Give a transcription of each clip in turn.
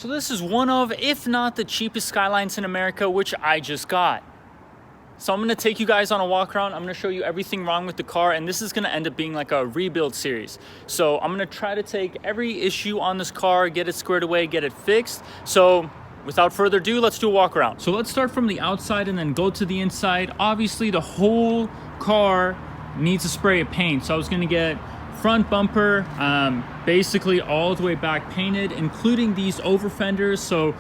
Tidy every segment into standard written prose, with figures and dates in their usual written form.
So this is one of, if not the cheapest Skylines in America, which I just got. So I'm gonna take you guys on a walk around. I'm gonna show you everything wrong with the car, and this is gonna end up being like a rebuild series. So I'm gonna try to take every issue on this car, get it squared away, get it fixed. So without further ado, let's do a walk around. So let's start from the outside and then go to the inside. Obviously the whole car needs a spray of paint. So I was gonna get front bumper, basically all the way back painted, including these over fenders. So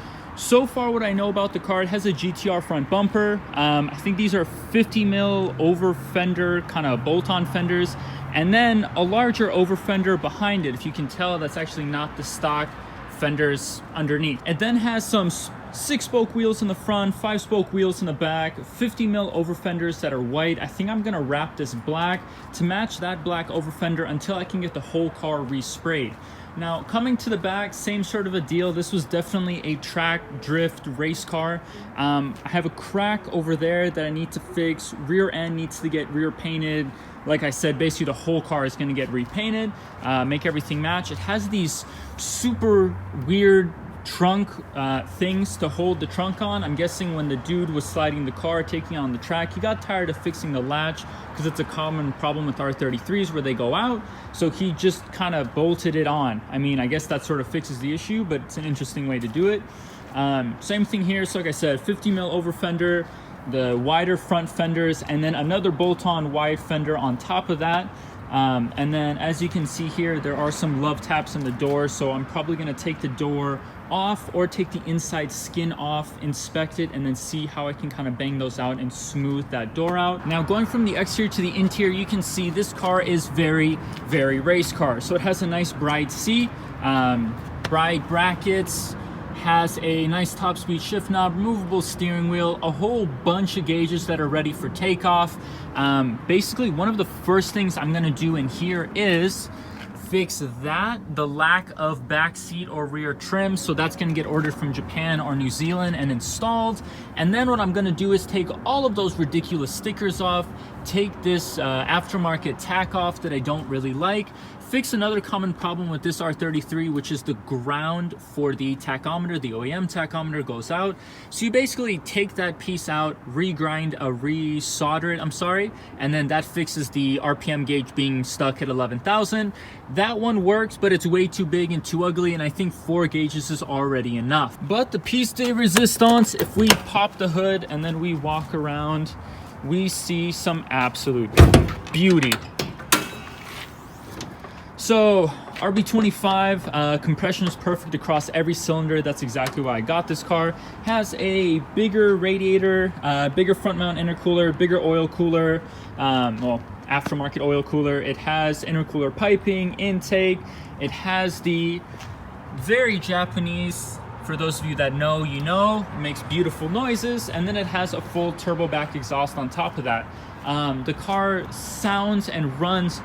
far what I know about the car, it has a GTR front bumper. I think these are 50 mil over fender, kind of bolt-on fenders, and then a larger over fender behind it. If you can tell, that's actually not the stock fenders underneath. It then has some 6-spoke wheels in the front, 5-spoke wheels in the back, 50 mil over fenders that are white. I think I'm gonna wrap this black to match that black over fender until I can get the whole car resprayed. Now, coming to the back, same sort of a deal. This was definitely a track drift race car. I have a crack over there that I need to fix. Rear end needs to get rear painted. Like I said, basically the whole car is gonna get repainted, make everything match. It has these super weird trunk things to hold the trunk on. I'm guessing when the dude was sliding the car, taking on the track, he got tired of fixing the latch because it's a common problem with R33s where they go out. So he just kind of bolted it on. I mean, I guess that sort of fixes the issue, but it's an interesting way to do it. Same thing here. So like I said, 50 mil over fender, the wider front fenders, and then another bolt-on wide fender on top of that. And then as you can see here, there are some love taps in the door. So I'm probably gonna take the door off or take the inside skin off, inspect it, and then see how I can kind of bang those out and smooth that door out. Now, going from the exterior to the interior, you can see this car is very, very race car. So it has a nice bright seat, bright brackets, has a nice top speed shift knob, removable steering wheel, a whole bunch of gauges that are ready for takeoff. Basically, one of the first things I'm gonna do in here is fix the lack of back seat or rear trim. So that's gonna get ordered from Japan or New Zealand and installed. And then what I'm gonna do is take all of those ridiculous stickers off, take this aftermarket tack off that I don't really like, fix another common problem with this R33, which is the ground for the tachometer. The OEM tachometer goes out. So you basically take that piece out, re-solder it, and then that fixes the RPM gauge being stuck at 11,000. That one works, but it's way too big and too ugly, and I think 4 gauges is already enough. But the piece de resistance, if we pop the hood and then we walk around, we see some absolute beauty. So RB25, compression is perfect across every cylinder. That's exactly why I got this car. Has a bigger radiator, bigger front mount intercooler, bigger oil cooler, well, aftermarket oil cooler. It has intercooler piping, intake. It has the very Japanese, for those of you that know, you know, it makes beautiful noises. And then it has a full turbo back exhaust on top of that. The car sounds and runs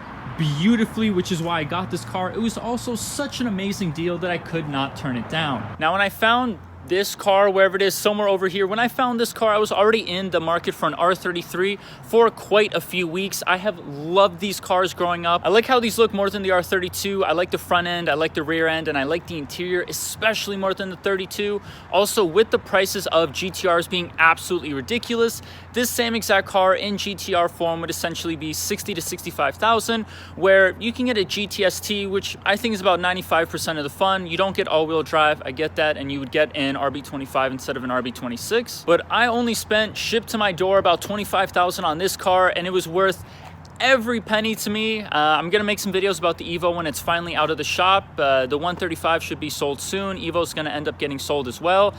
beautifully, which is why I got this car. It was also such an amazing deal that I could not turn it down. Now, when I found this car, wherever it is, somewhere over here, when I found this car, I was already in the market for an R33 for quite a few weeks. I have loved these cars growing up. I like how these look more than the R32. I like the front end, I like the rear end, and I like the interior, especially more than the 32. Also, with the prices of GTRs being absolutely ridiculous, this same exact car in GTR form would essentially be 60 to 65,000, where you can get a GTST, which I think is about 95% of the fun. You don't get all-wheel drive, I get that, and you would get an RB25 instead of an RB26. But I only spent shipped to my door about 25,000 on this car, and it was worth every penny to me. I'm gonna make some videos about the Evo when it's finally out of the shop. The 135 should be sold soon. Evo's gonna end up getting sold as well.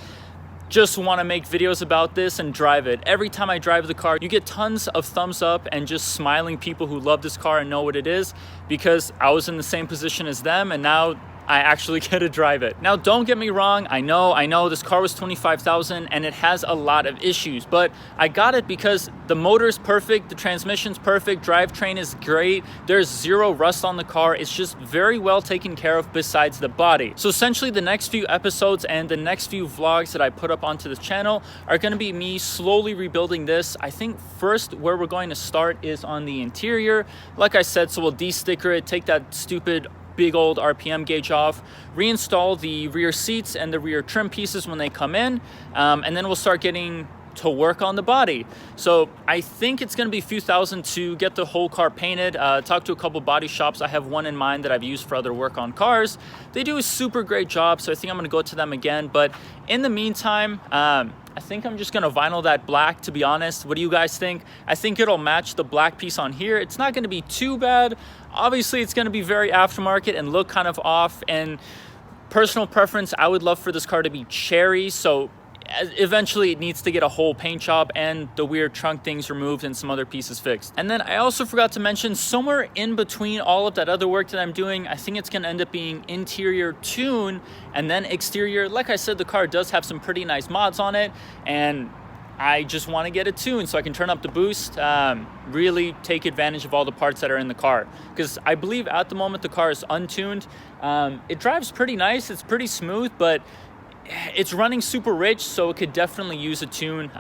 Just want to make videos about this and drive it. Every time I drive the car, you get tons of thumbs up and just smiling people who love this car and know what it is, because I was in the same position as them, and now I actually get to drive it. Now, don't get me wrong. I know this car was 25,000 and it has a lot of issues, but I got it because the motor's perfect, the transmission's perfect, drivetrain is great. There's zero rust on the car. It's just very well taken care of besides the body. So essentially the next few episodes and the next few vlogs that I put up onto the channel are gonna be me slowly rebuilding this. I think first where we're going to start is on the interior. Like I said, so we'll de-sticker it, take that stupid big old RPM gauge off, reinstall the rear seats and the rear trim pieces when they come in, and then we'll start getting to work on the body. So I think it's going to be a few thousand to get the whole car painted. Talked to a couple body shops. I have one in mind that I've used for other work on cars. They do a super great job, so I think I'm going to go to them again. But in the meantime, I think I'm just going to vinyl that black, to be honest. What do you guys think? I think it'll match the black piece on here. It's not going to be too bad. Obviously, it's going to be very aftermarket and look kind of off. And personal preference, I would love for this car to be cherry. So eventually it needs to get a whole paint job and the weird trunk things removed and some other pieces fixed. And then I also forgot to mention, somewhere in between all of that other work that I'm doing, I think it's going to end up being interior tune and then exterior. Like I said, the car does have some pretty nice mods on it, and I just want to get it tuned so I can turn up the boost, really take advantage of all the parts that are in the car. Because I believe at the moment the car is untuned. It drives pretty nice, it's pretty smooth, but it's running super rich, so it could definitely use a tune.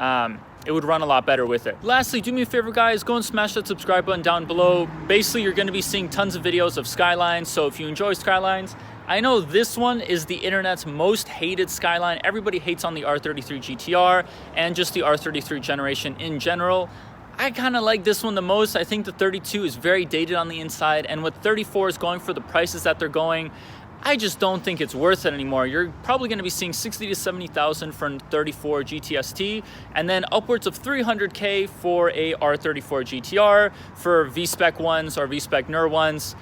It would run a lot better with it. Lastly, do me a favor, guys, go and smash that subscribe button down below. Basically, you're going to be seeing tons of videos of Skylines, so if you enjoy Skylines, I know this one is the internet's most hated Skyline. Everybody hates on the R33 GTR and just the R33 generation in general. I kind of like this one the most. I think the 32 is very dated on the inside, and with 34s going for the prices that they're going, I just don't think it's worth it anymore. You're probably going to be seeing 60 to 70,000 for a 34 GTST, and then upwards of 300K for a R34 GTR for V-Spec ones or V-Spec NER ones.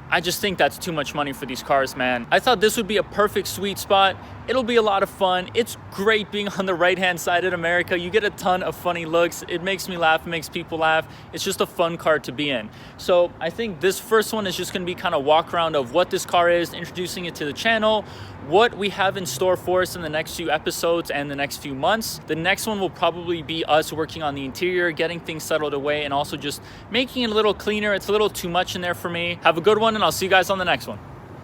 I just think that's too much money for these cars, man. I thought this would be a perfect sweet spot. It'll be a lot of fun. It's great being on the right-hand side in America. You get a ton of funny looks. It makes me laugh, it makes people laugh. It's just a fun car to be in. So I think this first one is just gonna be kind of walk around of what this car is, introducing it to the channel, what we have in store for us in the next few episodes and the next few months. The next one will probably be us working on the interior, getting things settled away, and also just making it a little cleaner. It's a little too much in there for me. Have a good one, and I'll see you guys on the next one.